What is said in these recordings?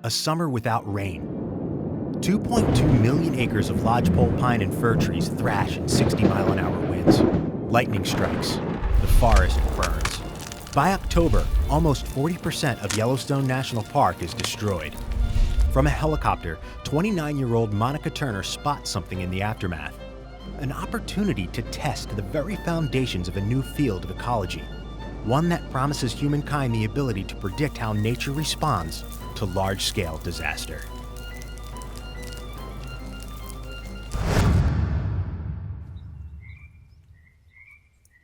A summer without rain. 2.2 million acres of lodgepole pine and fir trees thrash in 60-mile-an-hour winds. Lightning strikes. The forest burns. By October, almost 40% of Yellowstone National Park is destroyed. From a helicopter, 29-year-old Monica Turner spots something in the aftermath. An opportunity to test the very foundations of a new field of ecology. One that promises humankind the ability to predict how nature responds to large-scale disaster.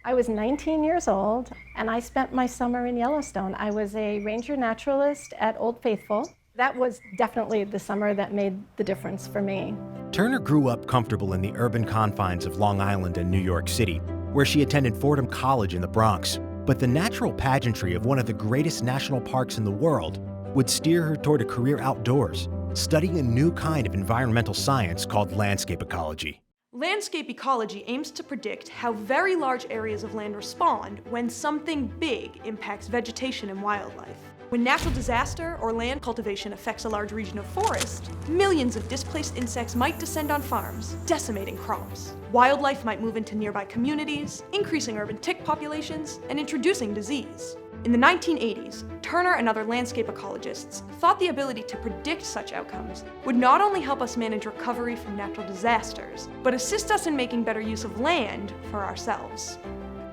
I was 19 years old, and I spent my summer in Yellowstone. I was a ranger naturalist at Old Faithful. That was definitely the summer that made the difference for me. Turner grew up comfortable in the urban confines of Long Island and New York City, where she attended Fordham College in the Bronx. But the natural pageantry of one of the greatest national parks in the world would steer her toward a career outdoors, studying a new kind of environmental science called landscape ecology. Landscape ecology aims to predict how very large areas of land respond when something big impacts vegetation and wildlife. When natural disaster or land cultivation affects a large region of forest, millions of displaced insects might descend on farms, decimating crops. Wildlife might move into nearby communities, increasing urban tick populations and introducing disease. In the 1980s, Turner and other landscape ecologists thought the ability to predict such outcomes would not only help us manage recovery from natural disasters, but assist us in making better use of land for ourselves.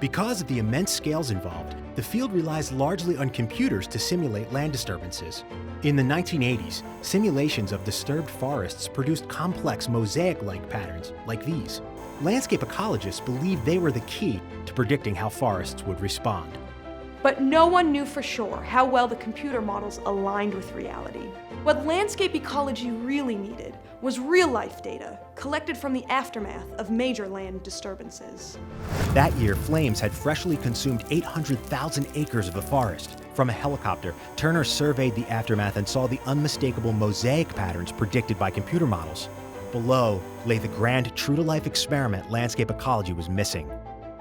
Because of the immense scales involved, the field relies largely on computers to simulate land disturbances. In the 1980s, simulations of disturbed forests produced complex mosaic-like patterns like these. Landscape ecologists believed they were the key to predicting how forests would respond. But no one knew for sure how well the computer models aligned with reality. What landscape ecology really needed was real-life data collected from the aftermath of major land disturbances. That year, flames had freshly consumed 800,000 acres of the forest. From a helicopter, Turner surveyed the aftermath and saw the unmistakable mosaic patterns predicted by computer models. Below lay the grand true-to-life experiment landscape ecology was missing.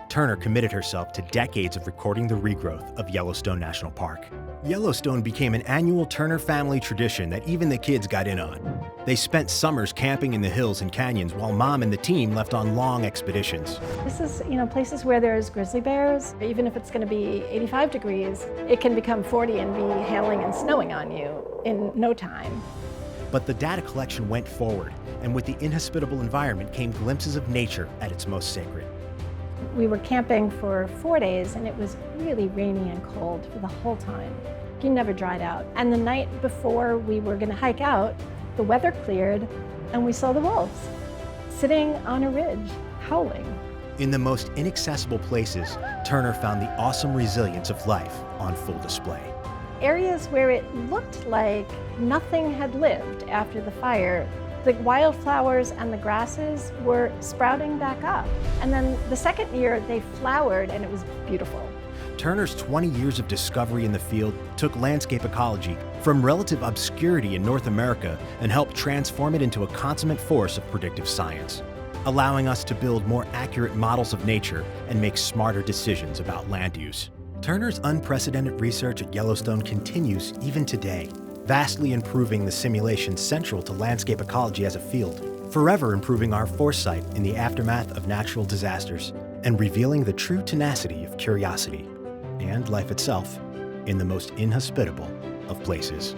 Turner committed herself to decades of recording the regrowth of Yellowstone National Park. Yellowstone became an annual Turner family tradition that even the kids got in on. They spent summers camping in the hills and canyons while Mom and the team left on long expeditions. This is, places where there's grizzly bears. Even if it's going to be 85 degrees, it can become 40 and be hailing and snowing on you in no time. But the data collection went forward, and with the inhospitable environment came glimpses of nature at its most sacred. We were camping for 4 days, and it was really rainy and cold for the whole time. It never dried out. And the night before we were going to hike out, the weather cleared, and we saw the wolves sitting on a ridge, howling. In the most inaccessible places, Turner found the awesome resilience of life on full display. Areas where it looked like nothing had lived after the fire, the wildflowers and the grasses were sprouting back up. And then the second year, they flowered, and it was beautiful. Turner's 20 years of discovery in the field took landscape ecology from relative obscurity in North America and helped transform it into a consummate force of predictive science, allowing us to build more accurate models of nature and make smarter decisions about land use. Turner's unprecedented research at Yellowstone continues even today, vastly improving the simulations central to landscape ecology as a field, forever improving our foresight in the aftermath of natural disasters, and revealing the true tenacity of curiosity and life itself in the most inhospitable of places.